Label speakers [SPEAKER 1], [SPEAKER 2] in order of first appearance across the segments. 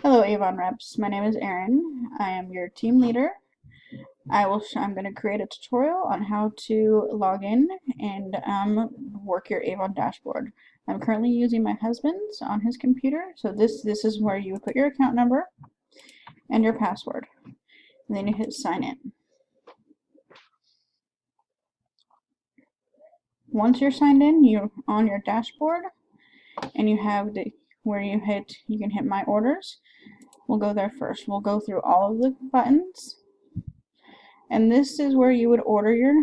[SPEAKER 1] Hello Avon reps, my name is Erin. I am your team leader. I'm going to create a tutorial on how to log in and work your Avon dashboard. I'm currently using my husband's on his computer, so this is where you would put your account number and your password. And then you hit sign in. Once you're signed in, you're on your dashboard and you have where you can hit my orders. We'll go there first. We'll go through all of the buttons. And this is where you would order do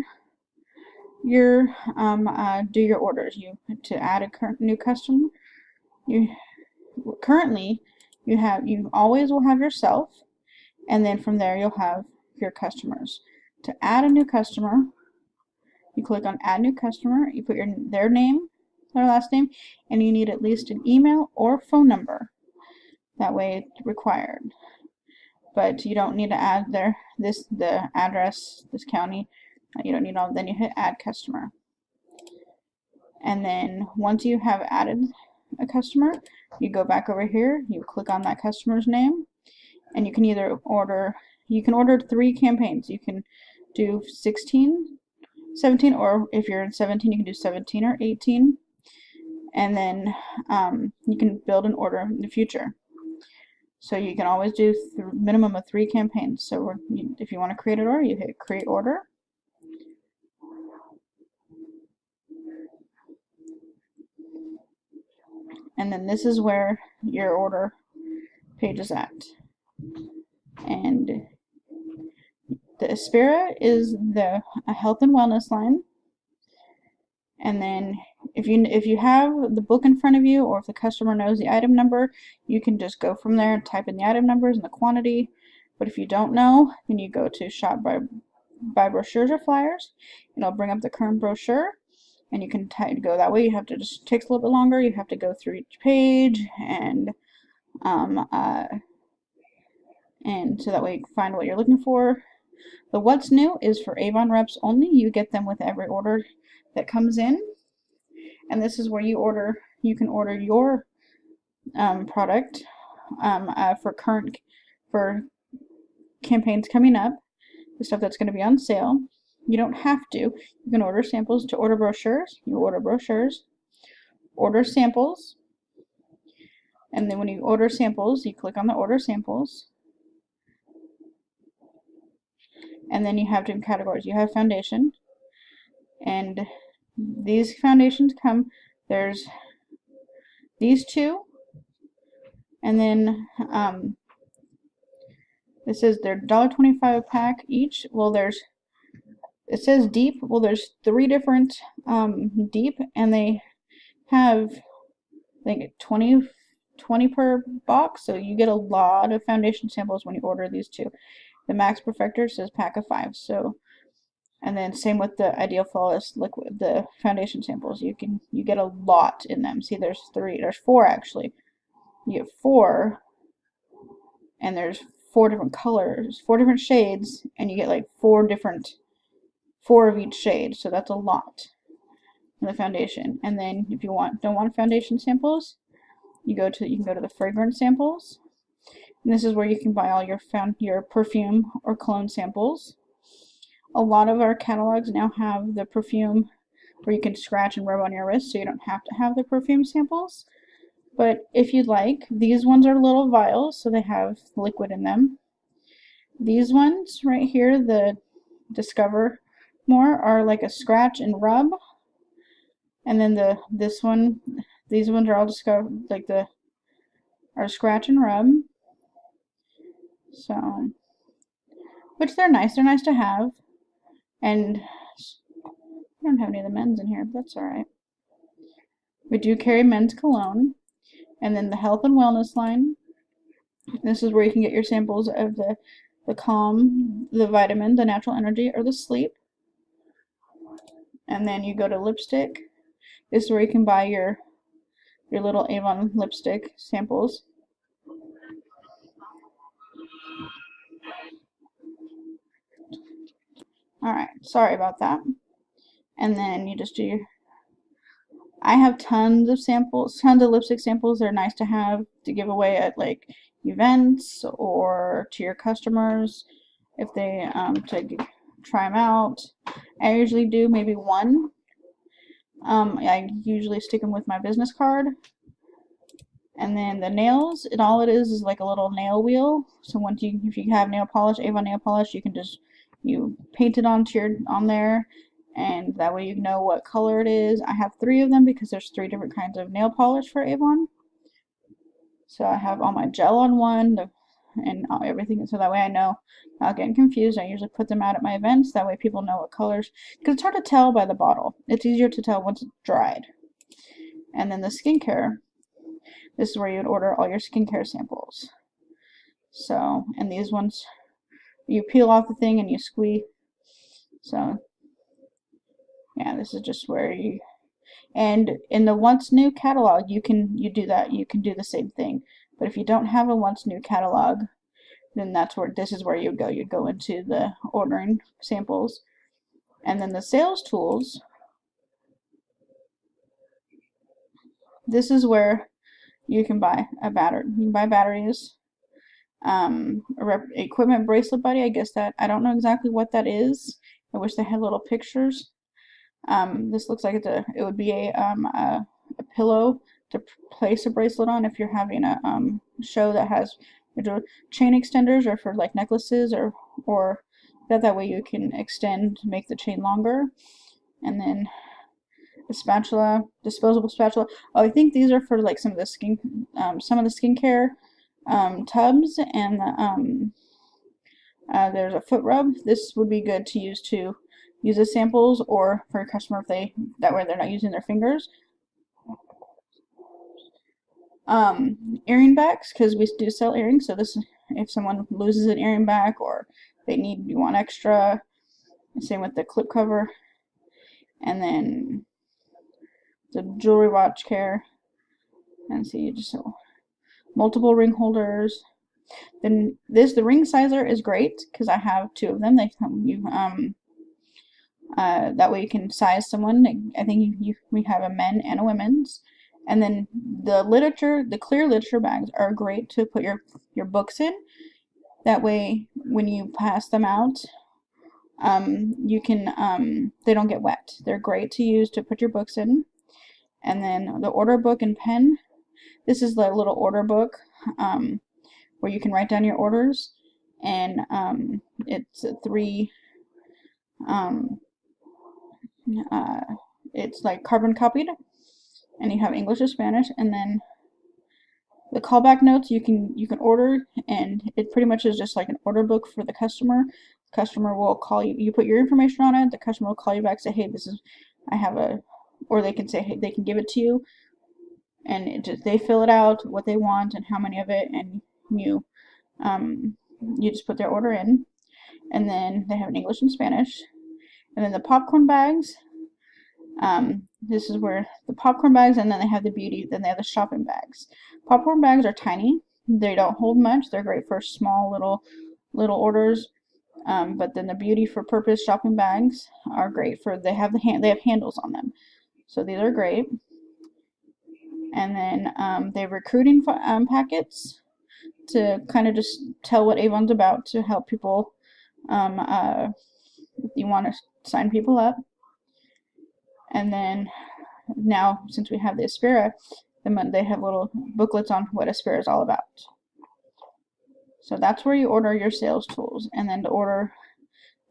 [SPEAKER 1] your orders. To add a new customer. You always will have yourself, and then from there you'll have your customers. To add a new customer, you click on Add New Customer. You put their name, their last name, and you need at least an email or phone number. That way it's required. But you don't need to add the address, this county. You don't need all. Then you hit Add Customer, and then once you have added a customer, you go back over here. You click on that customer's name, and you can order 3 campaigns. You can do 16, 17, or if you're in 17, you can do 17 or 18, and then you can build an order in the future. So you can always do minimum of 3 campaigns. So if you want to create an order, you hit Create Order. And then this is where your order page is at. And the Aspira is the health and wellness line. And then if you have the book in front of you, or if the customer knows the item number, you can just go from there and type in the item numbers and the quantity. But if you don't know, then you go to Shop by Brochures or Flyers, and it'll bring up the current brochure, and you can go that way. You have to just takes a little bit longer. You have to go through each page, and so that way you can find what you're looking for. The What's New is for Avon reps only. You get them with every order that comes in, and this is where you can order your product for campaigns coming up, the stuff that's going to be on sale. You don't have to. You can order samples. To order brochures, you order brochures, order samples, and then when you order samples, you click on the order samples, and then you have different categories. You have foundation, and these foundations there's these 2, and then it says they're $1.25 a pack each. Well, it says deep. Well, there's 3 different deep, and they have, I think, 20 per box, so you get a lot of foundation samples when you order these 2. The Max Perfector says pack of 5, so, and then same with the Ideal Flawless liquid, the foundation samples. You get a lot in them. See, there's 4 actually. You get 4, and there's 4 different colors, 4 different shades, and you get like 4 of each shade. So that's a lot in the foundation. And then if you don't want foundation samples, you can go to the fragrance samples, and this is where you can buy all your perfume or cologne samples. A lot of our catalogs now have the perfume where you can scratch and rub on your wrist, so you don't have to have the perfume samples. But if you'd like, these ones are little vials, so they have liquid in them. These ones right here, the Discover More, are like a scratch and rub. And then these ones are all are scratch and rub. So, which they're nice. They're nice to have. And I don't have any of the men's in here, but that's alright. We do carry men's cologne. And then the health and wellness line. This is where you can get your samples of the calm, the vitamin, the natural energy, or the sleep. And then you go to lipstick. This is where you can buy your little Avon lipstick samples. Alright, sorry about that. And then you just do I have tons of samples, tons of lipstick samples. They're nice to have to give away at like events or to your customers if they try them out. I usually do maybe one. I usually stick them with my business card. And then the nails, all it is like a little nail wheel. So once if you have nail polish, Avon nail polish, you can just paint it on there, and that way you know what color it is. I have 3 of them because there's 3 different kinds of nail polish for Avon. So I have all my gel on one, and everything, so that way I know not getting confused. I usually put them out at my events. That way people know what colors, because it's hard to tell by the bottle. It's easier to tell once it's dried. And then the skincare. This is where you would order all your skincare samples. So, and these ones, you peel off the thing and you squeeze. So, yeah, this is just where you, and in the Once New catalog, you do that. You can do the same thing. But if you don't have a Once New catalog, then this is where you go. You go into the ordering samples. And then the sales tools, this is where you can buy a battery. You can buy batteries. Equipment bracelet buddy. I guess that I don't know exactly what that is. I wish they had little pictures. This looks like it would be a pillow to place a bracelet on if you're having a show that has chain extenders, or for like necklaces, or that way you can extend to make the chain longer. And then the spatula, disposable spatula. Oh, I think these are for like some of the skincare tubs, and there's a foot rub. This would be good to use as samples, or for a customer if that way they're not using their fingers. Earring backs, because we do sell earrings. So this, if someone loses an earring back or you want extra. Same with the clip cover. And then the jewelry watch care. And see, just multiple ring holders. Then the ring sizer is great because I have 2 of them. They come that way you can size someone. I think we have a men and a women's. And then the clear literature bags are great to put your books in. That way, when you pass them out, you can they don't get wet. They're great to use to put your books in. And then the order book and pen. This is the little order book where you can write down your orders, and it's 3. It's like carbon copied, and you have English or Spanish. And then the callback notes you can order, and it pretty much is just like an order book for the customer. The customer will call you. You put your information on it. The customer will call you back, say, "Hey, or they can say, hey, they can give it to you, and they fill it out, what they want and how many of it, and you just put their order in." And then they have an English and Spanish. And then the popcorn bags. This is where the popcorn bags, and then they have the beauty, then they have the shopping bags. Popcorn bags are tiny. They don't hold much. They're great for small little orders. But then the beauty for purpose shopping bags are great for, they have handles on them. So these are great. And then they have recruiting packets to kind of just tell what Avon's about, to help people if you want to sign people up. And then now, since we have the Aspira, they have little booklets on what Aspira is all about. So that's where you order your sales tools. And then to order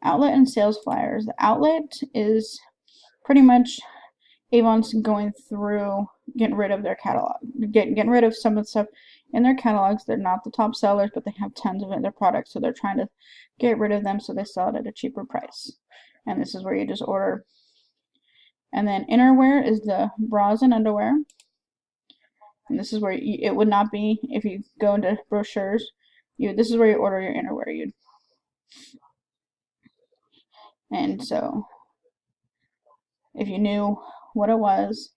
[SPEAKER 1] outlet and sales flyers. The outlet is pretty much Avon's going through getting rid of their catalog, getting rid of some of the stuff in their catalogs. They're not the top sellers, but they have tons of their products, so they're trying to get rid of them so they sell it at a cheaper price. And this is where you just order. And then innerwear is the bras and underwear. And this is where it would not be if you go into brochures. This is where you order your innerwear. And so, if you knew what it was,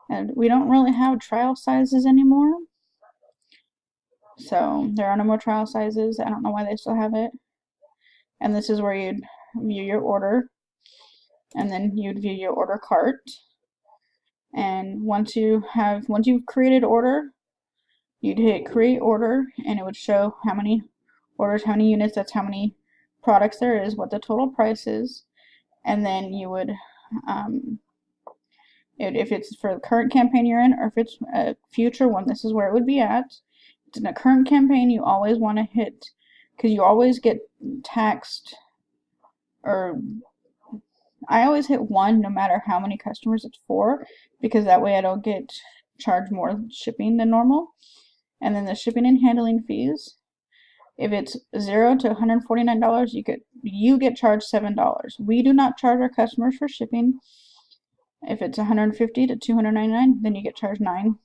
[SPEAKER 1] and we don't really have trial sizes anymore. So there are no more trial sizes. I don't know why they still have it. And this is where you'd view your order, and then you'd view your order cart. And once you've created order, you'd hit create order, and it would show how many orders, how many units, that's how many products there is, what the total price is, and then you would, if it's for the current campaign you're in, or if it's a future one, this is where it would be at. If it's in a current campaign, you always want to hit, because you always get taxed, or I always hit 1 no matter how many customers it's for, because that way I don't get charged more shipping than normal. And then the shipping and handling fees, if it's $0 to $149, you get charged $7. We do not charge our customers for shipping. If it's $150 to $299, then you get charged $9,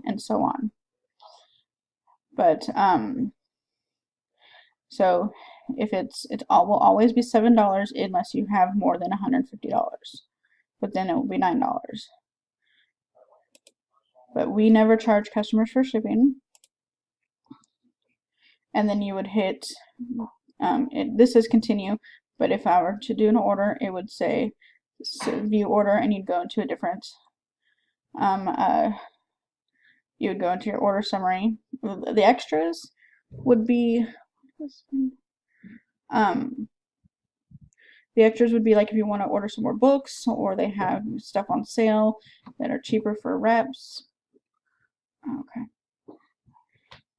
[SPEAKER 1] and so on. But so if it will always be $7 unless you have more than $150. But then it will be $9. But we never charge customers for shipping. And then you would hit, this says continue, but if I were to do an order, it would say view order, and you'd go into a different, you would go into your order summary. The extras would be, the extras would be like if you want to order some more books, or they have stuff on sale that are cheaper for reps. Okay.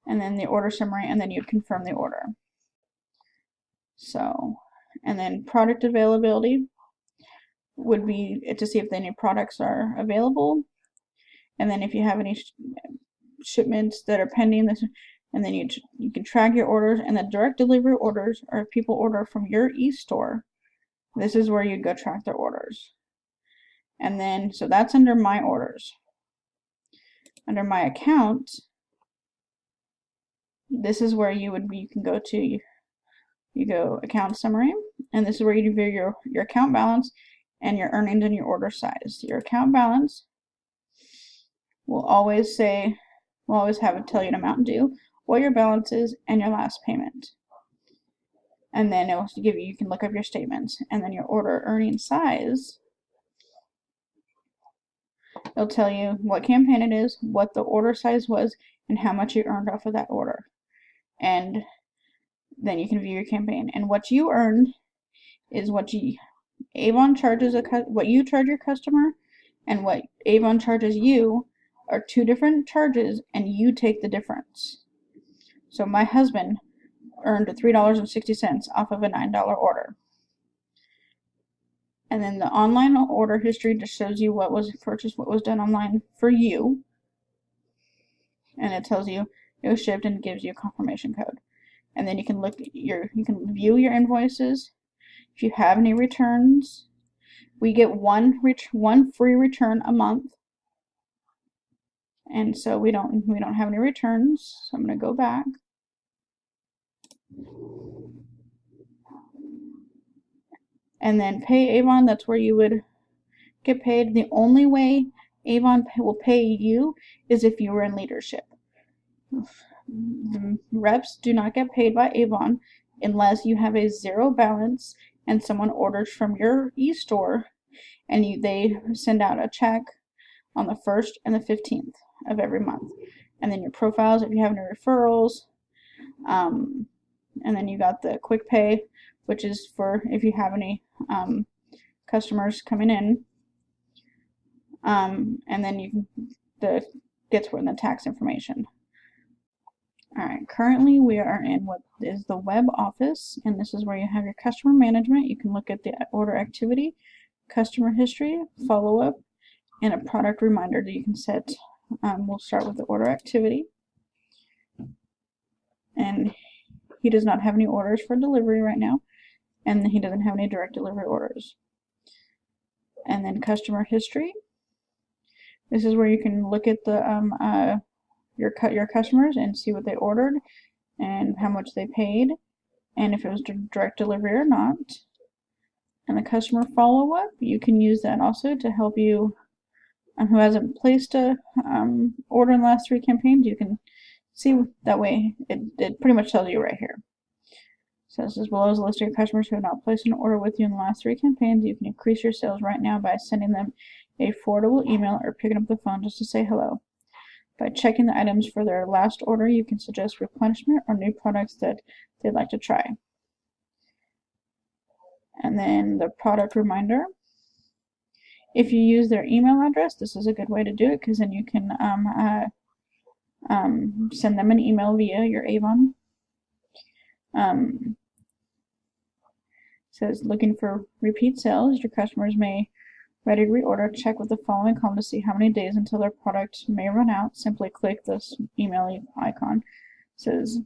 [SPEAKER 1] And then the order summary, and then you'd confirm the order. So, and then product availability would be to see if any products are available, and then if you have any shipments that are pending, and then you can track your orders. And the direct delivery orders, or if people order from your e-store, this is where you'd go track their orders. And then, so that's under my orders. Under my account, this is where you can go to, you go account summary, and this is where you view your account balance and your earnings and your order size. Your account balance will always have it tell you an amount due, what your balance is, and your last payment. And then it will give you can look up your statements. And then your order earning size, it'll tell you what campaign it is, what the order size was, and how much you earned off of that order. And then you can view your campaign. And what you earned is what Avon charges what you charge your customer, and what Avon charges you are 2 different charges, and you take the difference. So my husband earned $3.60 off of a $9 order. And then the online order history just shows you what was purchased, what was done online for you. And it tells you it was shipped and gives you a confirmation code. And then you can you can view your invoices. If you have any returns, we get one free return a month. And so we don't have any returns. So I'm going to go back. And then pay Avon, that's where you would get paid. The only way Avon will pay you is if you were in leadership. The reps do not get paid by Avon unless you have a 0 balance and someone orders from your e-store, and they send out a check on the 1st and the 15th of every month. And then your profiles, if you have any referrals, and then you got the quick pay, which is for if you have any customers coming in, and then gets the tax information. Alright, currently we are in what is the web office, and this is where you have your customer management. You can look at the order activity, customer history, follow-up, and a product reminder that you can set. We'll start with the order activity. And he does not have any orders for delivery right now, and he doesn't have any direct delivery orders. And then customer history. This is where you can look at the your customers and see what they ordered and how much they paid, and if it was direct delivery or not. And the customer follow-up, you can use that also to help you who hasn't placed a order in the last 3 campaigns. You can see that way. It pretty much tells you right here. So this is below is a list of your customers who have not placed an order with you in the last 3 campaigns. You can increase your sales right now by sending them a forwardable email, or picking up the phone just to say hello. By checking the items for their last order, you can suggest replenishment or new products that they'd like to try. And then the product reminder. If you use their email address, this is a good way to do it, because then you can send them an email via your Avon. Says looking for repeat sales. Your customers may ready to reorder. Check with the following column to see how many days until their product may run out. Simply click this email icon. Says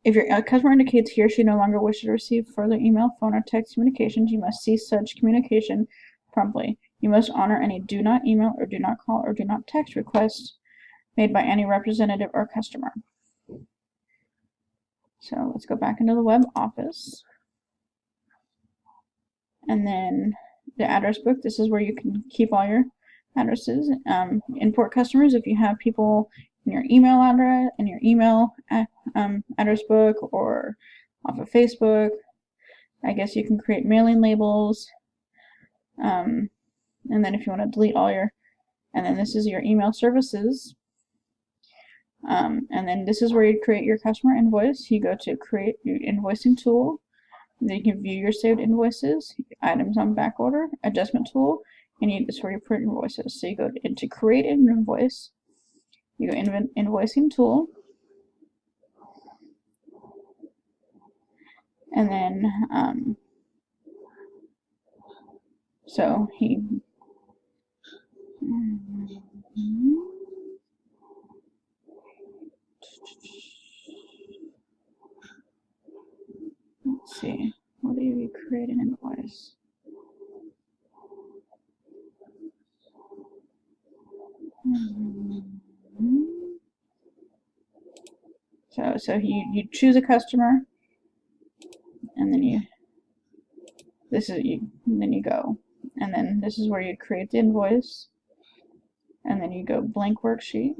[SPEAKER 1] if your customer indicates he or she no longer wishes to receive further email, phone, or text communications, you must cease such communication promptly. You must honor any do not email or do not call or do not text requests made by any representative or customer. So let's go back into the web office. And then the address book. This is where you can keep all your addresses. Import customers. If you have people in your email address, in your email address book, or off of Facebook, I guess you can create mailing labels. And then if you want to delete all your, and then this is your email services. And then this is where you create your customer invoice. You go to create your invoicing tool. Then you can view your saved invoices, items on back order, adjustment tool, and this is where you put invoices. So you go into create an invoice, you go invoicing tool, and then let's see, what do you create an invoice? So you choose a customer, and then then you go, and then this is where you create the invoice, and then you go blank worksheet.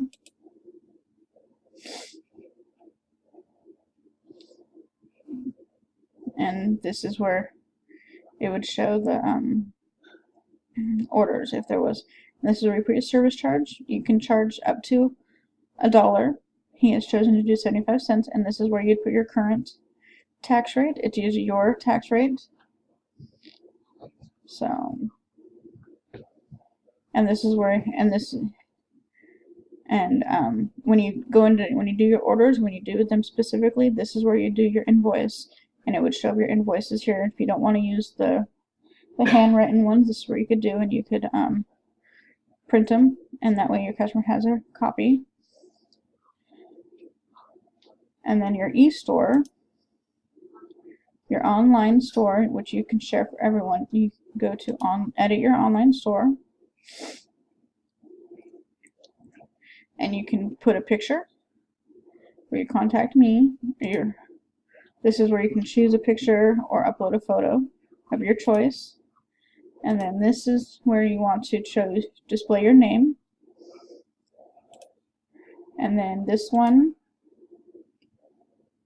[SPEAKER 1] And this is where it would show the orders if there was. And this is where you put your service charge. You can charge up to $1. He has chosen to do 75 cents, and this is where you'd put your current tax rate. It's usually your tax rate. So, and this is where, when you do your orders, when you do them specifically, this is where you do your invoice. And it would show your invoices here. If you don't want to use the handwritten ones, this is where you could do, and you could print them, and that way your customer has a copy. And then your e-store, your online store, which you can share for everyone. You go to edit your online store, and you can put a picture where you contact me. This is where you can choose a picture or upload a photo of your choice. And then this is where you want to display your name. And then this one,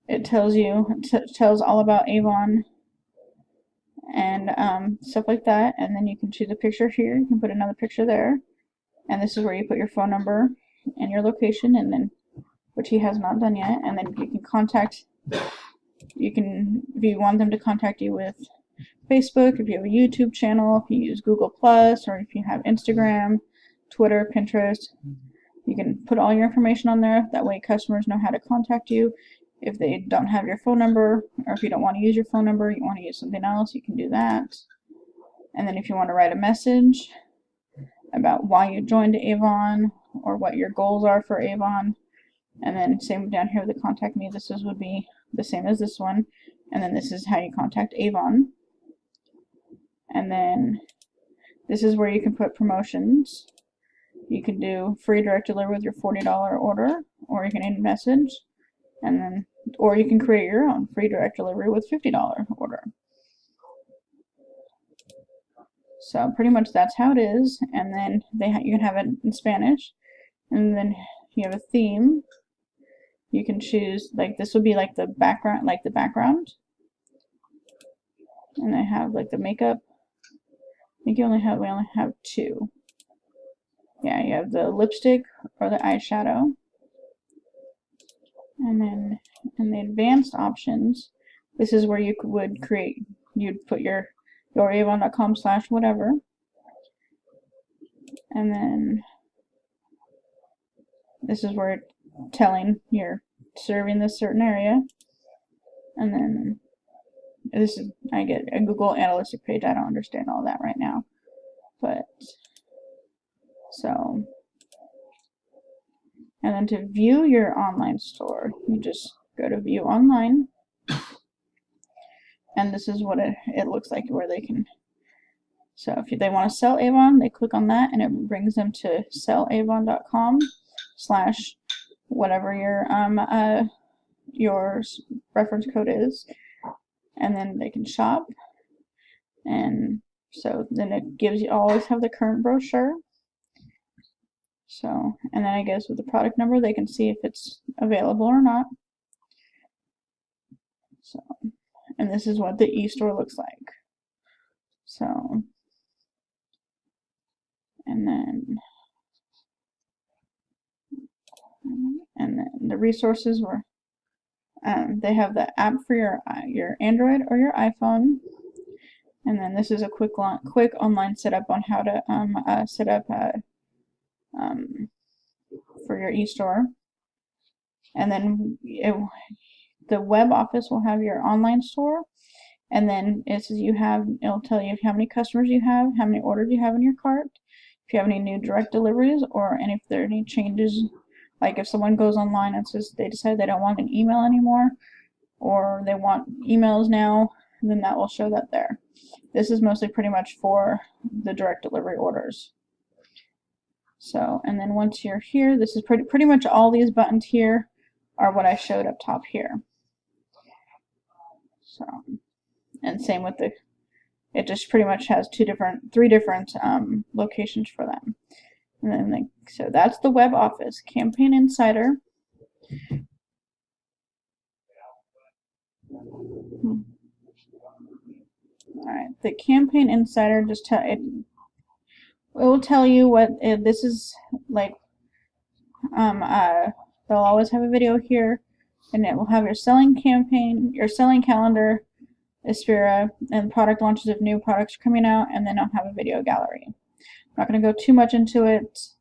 [SPEAKER 1] it tells all about Avon and stuff like that. And then you can choose a picture here. You can put another picture there. And this is where you put your phone number and your location, and then, which he has not done yet. And then you can contact. If you want them to contact you with Facebook, if you have a YouTube channel, if you use Google+, or if you have Instagram, Twitter, Pinterest, you can put all your information on there. That way customers know how to contact you. If they don't have your phone number, or if you don't want to use your phone number, you want to use something else, you can do that. And then if you want to write a message about why you joined Avon, or what your goals are for Avon, and then same down here with the contact me, would be the same as this one. And then this is how you contact Avon. And then this is where you can put promotions. You can do free direct delivery with your $40 order, or you can end message, and then, or you can create your own free direct delivery with $50 order. So pretty much that's how it is. And then you can have it in Spanish, and then you have a theme. You can choose, like, this would be like the background, and I have like the makeup think we only have two. Yeah, you have the lipstick or the eyeshadow. And then in the advanced options, this is where you would create, you'd put your avon.com/whatever. And then this is where it's telling you're serving this certain area. And then this is, I get a Google Analytics page. I don't understand all that right now. But, so, and then to view your online store, you just go to view online. And this is what it looks like, where they can, so if they want to sell Avon, they click on that and it brings them to sellavon.com/whatever your reference code is, and then they can shop. And so then it gives you, always have the current brochure. So, and then I guess with the product number, they can see if it's available or not. So, and this is what the e-store looks like. So, and then the resources were, they have the app for your Android or your iPhone. And then this is a quick online setup on how to set up for your e-store. And then the web office will have your online store, and then it'll tell you how many customers you have, how many orders you have in your cart, if you have any new direct deliveries, and if there are any changes, like if someone goes online and says they decide they don't want an email anymore, or they want emails now, then that will show that there. This is mostly pretty much for the direct delivery orders. So, and then once you're here, this is pretty much all these buttons here are what I showed up top here. So, and same with it just pretty much has three different locations for them. And then so that's the web office. Campaign Insider. Alright, the Campaign Insider it will tell you what this is like. They'll always have a video here, and it will have your selling campaign, your selling calendar, Aspira, and product launches if new products are coming out, and then I'll have a video gallery. I'm not going to go too much into it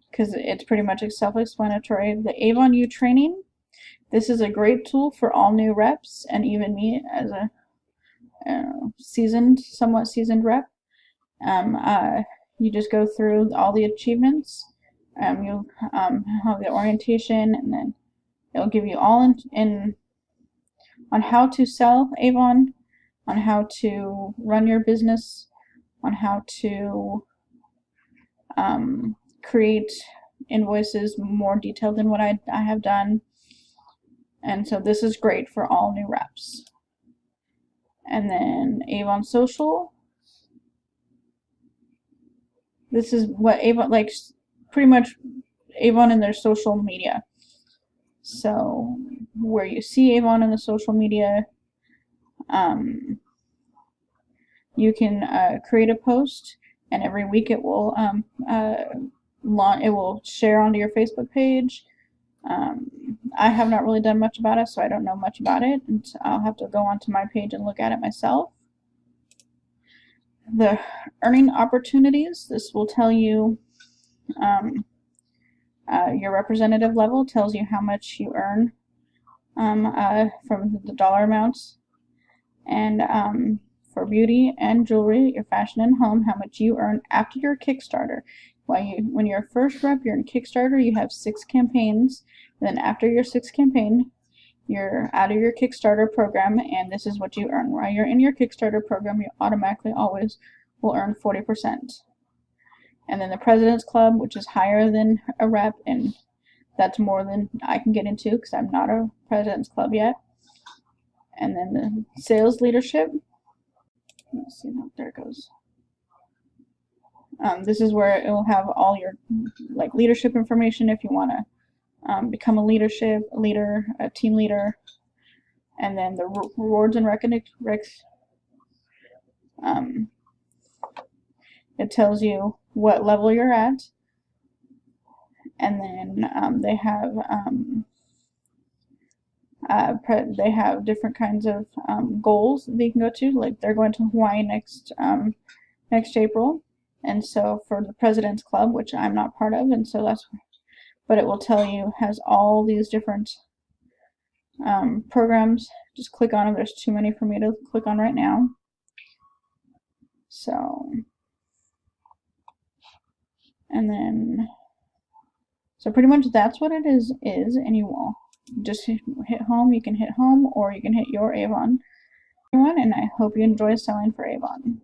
[SPEAKER 1] because it's pretty much self-explanatory. The Avon U training. This is a great tool for all new reps, and even me as a somewhat seasoned rep. You just go through all the achievements. You'll have the orientation, and then it'll give you all in on how to sell Avon, on how to run your business, on how to create invoices more detailed than what I have done. And so this is great for all new reps. And then Avon Social. This is what Avon, like pretty much Avon and their social media. So where you see Avon in the social media, you can create a post, and every week it will share onto your Facebook page. I have not really done much about it, so I don't know much about it, and I'll have to go onto my page and look at it myself. The earning opportunities, this will tell you your representative level, tells you how much you earn from the dollar amounts, and for beauty and jewelry, your fashion and home, how much you earn after your Kickstarter. When you're a first rep, you're in Kickstarter, you have 6 campaigns. Then after your 6th campaign, you're out of your Kickstarter program, and this is what you earn. While you're in your Kickstarter program, you automatically always will earn 40%. And then the President's Club, which is higher than a rep, and that's more than I can get into because I'm not a President's Club yet. And then the sales leadership. Let's see, there it goes. This is where it will have all your leadership information if you want to become a leader, a team leader, and then the rewards and it tells you what level you're at, and then they have different kinds of goals that you can go to. Like they're going to Hawaii next April, and so for the President's Club, which I'm not part of, and so that's, but it will tell you, has all these different programs. Just click on them. There's too many for me to click on right now. So, and then, so pretty much that's what it is, and you will just hit home. You can hit home, or you can hit your Avon. Everyone, and I hope you enjoy selling for Avon.